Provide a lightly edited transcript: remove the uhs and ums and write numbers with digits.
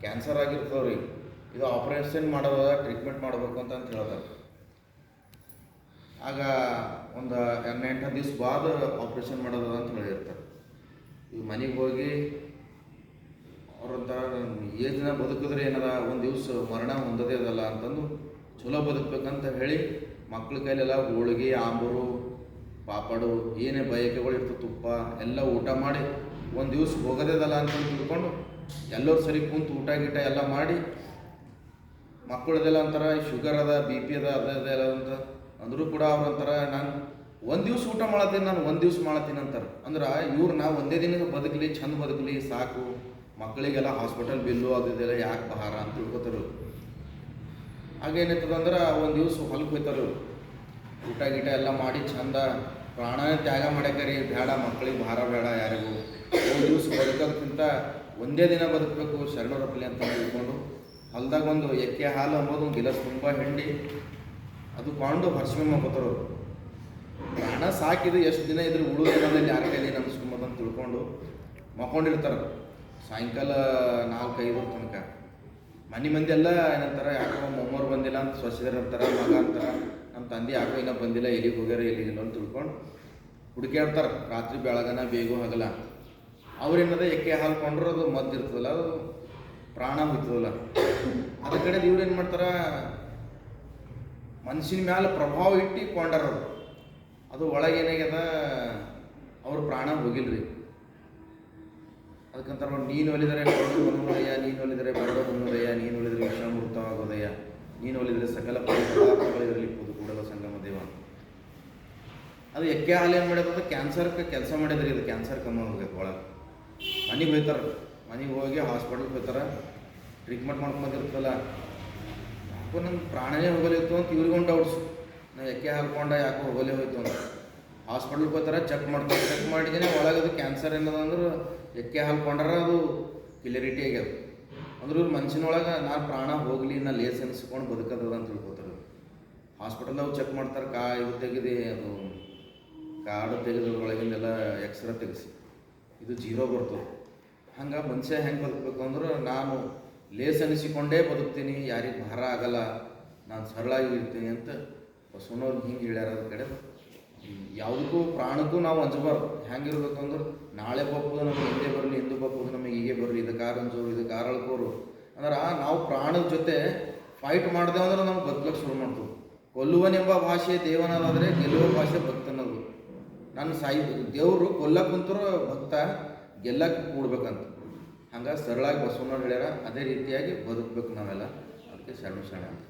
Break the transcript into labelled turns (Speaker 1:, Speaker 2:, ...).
Speaker 1: Cancer ಆಗಿರ್ತವ್ರಿ, ಇದು operation ಮಾಡೋದ treatment ಮಾಡಬೇಕು ಅಂತ ಹೇಳ್ತಾರೆ. ಆಗ ಒಂದು 8 ದಿವ್ಸ ಬಾದ ಆಪ್ರೇಷನ್ ಮಾಡೋದ ಅಂತ ಹೇಳಿರ್ತಾರೆ. ಈಗ ಮನೆಗೆ ಹೋಗಿ ಅವ್ರಂತಾರೆ ಏಜ್ ದಿನ ಬದುಕಿದ್ರೆ ಏನದ, ಒಂದು ದಿವ್ಸ ಮರಣ ಹೊಂದದೇ ಅದಲ್ಲ ಅಂತಂದು ಚಲೋ ಬದುಕಬೇಕಂತ ಹೇಳಿ ಮಕ್ಳ ಕೈಲೆಲ್ಲ ಹೋಳಿಗೆ, ಆಂಬೂರು, ಪಾಪಡು, ಏನೇ ಬಯಕೆಗಳು ಇರ್ತವೆ, ತುಪ್ಪ ಎಲ್ಲ ಊಟ ಮಾಡಿ ಒಂದು ದಿವ್ಸ ಹೋಗೋದೇದಲ್ಲ ಅಂತ ತಿಳ್ಕೊಂಡು ಎಲ್ಲರೂ ಸರಿ ಕುಂತು ಊಟ ಗೀಟ ಎಲ್ಲ ಮಾಡಿ, ಮಕ್ಕಳದೆಲ್ಲ ಅಂತಾರೆ ಶುಗರ್ ಅದ, BP ಅದ, ಅದೆಲ್ಲ ಅಂತ ಅಂದರೂ ಕೂಡ ಅವ್ರು ಅಂತಾರೆ ನಾನು ಒಂದು ದಿವ್ಸ ಊಟ ಮಾಡತ್ತೀನಿ, ನಾನು ಒಂದು ದಿವ್ಸ ಮಾಡತ್ತೀನಿ ಅಂತಾರೆ. ಅಂದ್ರೆ ಇವ್ರು ನಾವು ಒಂದೇ ದಿನ ಬದುಕಲಿ, ಚಂದ ಬದುಕಲಿ ಸಾಕು, ಮಕ್ಕಳಿಗೆಲ್ಲ ಹಾಸ್ಪಿಟಲ್ ಬಿಲ್ಲು ಅದೆಲ್ಲ ಯಾಕೆ ಭಾರ ಅಂತ ತಿಳ್ಕೊತಾರೆ. ಹಾಗೇನಿರ್ತದೆ ಅಂದ್ರೆ ಒಂದು ದಿವ್ಸ ಹೊಲಕ್ಕೆ ಹೋಯ್ತಾರೆ, ಊಟ ಗೀಟ ಎಲ್ಲ ಮಾಡಿ ಚಂದ ಪ್ರಾಣನೇ ತ್ಯಾಗ ಮಾಡ್ಯಾಕರಿ, ಬೇಡ ಮಕ್ಕಳಿಗೆ ಭಾರ ಬೇಡ ಯಾರಿಗೂ, ಒಂದು ದಿವ್ಸ ಬದುಕೋದಕ್ಕಿಂತ ಒಂದೇ ದಿನ ಬದುಕಬೇಕು ಶರಣರಪ್ಪಲಿ ಅಂತ ತಿಳ್ಕೊಂಡು ಹೊಲ್ದಾಗ ಒಂದು ಎಕ್ಕೆ ಹಾಲು ಅಂಬೋದು ಒಂದು ಗಿಲಾಸ್ ತುಂಬ ಹಿಂಡಿ ಅದು ಕೊಂಡು ಹರ್ಷಮೆ ಮಾಡ್ಕೋತಾರೆ. ಪ್ರಾಣ ಸಾಕಿದು ಎಷ್ಟು ದಿನ ಇದ್ರೆ ಉಳುವುದೇನದಲ್ಲಿ ಯಾರ ಕೈಲಿ ನಮ್ಸ್ಕೊಂಬೋದು ಅಂತ ತಿಳ್ಕೊಂಡು ಮಕ್ಕೊಂಡಿರ್ತಾರೆ. ಸಾಯಂಕಾಲ 4-5 ತನಕ ಮಂದಿ ಎಲ್ಲ ಏನಂತಾರೆ, ಯಾಕೋ ಮೊಮ್ಮರು ಬಂದಿಲ್ಲ ಅಂತ ಸ್ವಚ್ಛದಾರ ಅಂತಾರೆ, ಮಗ ಅಂತಾರೆ ನಮ್ಮ ತಂದೆ ಯಾಕೋ ಇನ್ನೂ ಬಂದಿಲ್ಲ, ಎಲ್ಲಿಗೆ ಹೋಗ್ಯಾರ ಎಲ್ಲಿಗಿಲ್ಲ ಅಂತ ತಿಳ್ಕೊಂಡು ಹುಡುಕ್ಯಾಡ್ತಾರೆ. ರಾತ್ರಿ ಬೆಳಗನ ಬೇಗ ಆಗಲ್ಲ, ಅವ್ರೇನದ ಎಕ್ಕೆ ಹಾಲು ಕೊಂಡ್ರೆ ಅದು ಮದ್ದಿರ್ತದಲ್ಲ, ಅದು ಪ್ರಾಣ ಹೋಗ್ತದಲ್ಲ. ಅದ್ರ ಕಡೆ ಇವ್ರು ಏನು ಮಾಡ್ತಾರೆ, ಮನುಷ್ಯನ ಮ್ಯಾಲೆ ಪ್ರಭಾವ ಇಟ್ಟು ಕೊಂಡಾರ. ಅದು ಒಳಗೇನಾಗ್ಯದ, ಅವ್ರ ಪ್ರಾಣ ಹೋಗಿಲ್ರಿ. ಅದಕ್ಕಂತಾರೆ ನೀನು ಒಲಿದರೆ ಬರಡು ಹೊನ್ನುದಯ್ಯ, ನೀನು ಒಲಿದರೆ ಬರಡು ಹೊನ್ನುದಯ್ಯ, ನೀನು ಒಲಿದರೆ ವಿಷಾಮೃತವಾಗೋದಯ್ಯ, ನೀನು ಒಲಿದರೆ ಸಕಲ ಪದಾರ್ಥಗಳಿರಲಿ ಕೂಡಲ ಸಂಗಮ ದೇವ. ಅದು ಎಕ್ಕೆ ಹಾಲು ಏನು ಮಾಡಿದ್ರೆ ಕ್ಯಾನ್ಸರ್ಗೆ ಕೆಲಸ ಮಾಡಿದ್ರಿ. ಇದು ಕ್ಯಾನ್ಸರ್ ಕಮ್ಮಿ ಹೋಗ್ಬೇಕು. ಒಳಗೆ ಮನೆಗೆ ಹೋಗ್ತಾರೆ, ಮನೆಗೆ ಹೋಗಿ ಹಾಸ್ಪಿಟಲ್ಗೆ ಹೋಗ್ತಾರೆ, ಟ್ರೀಟ್ಮೆಂಟ್ ಮಾಡ್ಕೊಂಬಂದಿರ್ತಲ್ಲ, ಯಾಕೋ ನನ್ನ ಪ್ರಾಣನೇ ಹೋಗಲಿತ್ತು ಅಂತ ಇವ್ರಿಗೊಂದು ಡೌಟ್ಸು. ನಾವು ಎಕ್ಕೆ ಹಾಲ್ಕೊಂಡ ಯಾಕೋ ಹೋಗಲೇ ಹೋಯ್ತು ಅಂತ ಹಾಸ್ಪಿಟಲ್ಗೆ ಹೋಗ್ತಾರೆ, ಚೆಕ್ ಮಾಡ್ತಾರೆ. ಚೆಕ್ ಮಾಡಿದ್ದೀನಿ ಒಳಗೆ ಅದು ಕ್ಯಾನ್ಸರ್ ಏನದ ಅಂದ್ರೆ ಎಕ್ಕೆ ಹಾಲ್ಕೊಂಡ್ರೆ ಅದು ಕ್ಲಿಯರಿಟಿ ಆಗ್ಯದ. ಅಂದ್ರೆ ಇವ್ರು ಮನುಷ್ಯನೊಳಗೆ ನಾನು ಪ್ರಾಣ ಹೋಗಲಿ, ನಾ ಲೇಸ್ ಅನಿಸ್ಕೊಂಡು ಬದುಕದ ಅಂತ ತಿಳ್ಕೊತಾರೆ. ಹಾಸ್ಪಿಟಲ್ದಾಗ ಚೆಕ್ ಮಾಡ್ತಾರೆ, ಇದು ತೆಗೆದು ಅದು ಕಾರ್ಡು ತೆಗೆದು ಒಳಗಿಂದೆಲ್ಲ ಎಕ್ಸ್ರೇ ತೆಗೆಸಿ ಇದು 0 ಬರ್ತದೆ. ಹಂಗೆ ಮನುಷ್ಯ ಹೆಂಗೆ ಬದುಕಬೇಕು ಅಂದ್ರೆ ನಾನು ಲೇಸ್ ಅನಿಸಿಕೊಂಡೇ ಬದುಕ್ತೀನಿ, ಯಾರಿಗೆ ಭಾರ ಆಗಲ್ಲ, ನಾನು ಸರಳಾಗಿ ಇರ್ತೀನಿ ಅಂತ ಬಸವಣ್ಣವ್ರು ಹಿಂಗೆ ಹೇಳ್ಯಾರ. ಅದ್ರ ಕಡೆ ಯಾವುದಕ್ಕೂ ಪ್ರಾಣಕ್ಕೂ ನಾವು ಅಂಜಬಾರ್ದು. ಹೆಂಗಿರ್ಬೇಕು ಅಂದ್ರೆ ನಾಳೆ ಬಪ್ಪುದು ನಮಗೆ ಹಿಂದೆ ಬರಲಿ, ಇಂದು ಬಪ್ಪುದು ನಮಗೆ ಹೀಗೆ ಬರಲಿ, ಇದು ಕಾರಂಜೋರು, ಇದು ಕಾರಳ್ಕೋರು ಅಂದ್ರೆ ನಾವು ಪ್ರಾಣದ ಜೊತೆ ಫೈಟ್ ಮಾಡಿದೆವು ಅಂದ್ರೆ ನಮ್ಗೆ ಬದುಕಕ್ಕೆ ಶುರು ಮಾಡ್ತೀವಿ. ಕೊಲ್ಲುವನೆಂಬ ಭಾಷೆ ದೇವನದಾದರೆ ಗೆಲ್ಲುವ ಭಾಷೆ ಭಕ್ತನದು. ನಾನು ದೇವರು ಕೊಲ್ಲಕ್ಕೆ ಕುಂತರು ಭಕ್ತ ಗೆಲ್ಲಕ್ಕೆ ಕೂಡ್ಬೇಕಂತ. ಹಂಗೆ ಸರಳಾಗಿ ಬಸವಣ್ಣವ್ರು ಹೇಳ್ಯಾರ, ಅದೇ ರೀತಿಯಾಗಿ ಬದುಕಬೇಕು ನಾವೆಲ್ಲ. ಅದಕ್ಕೆ ಶರಣ ಅಂತ.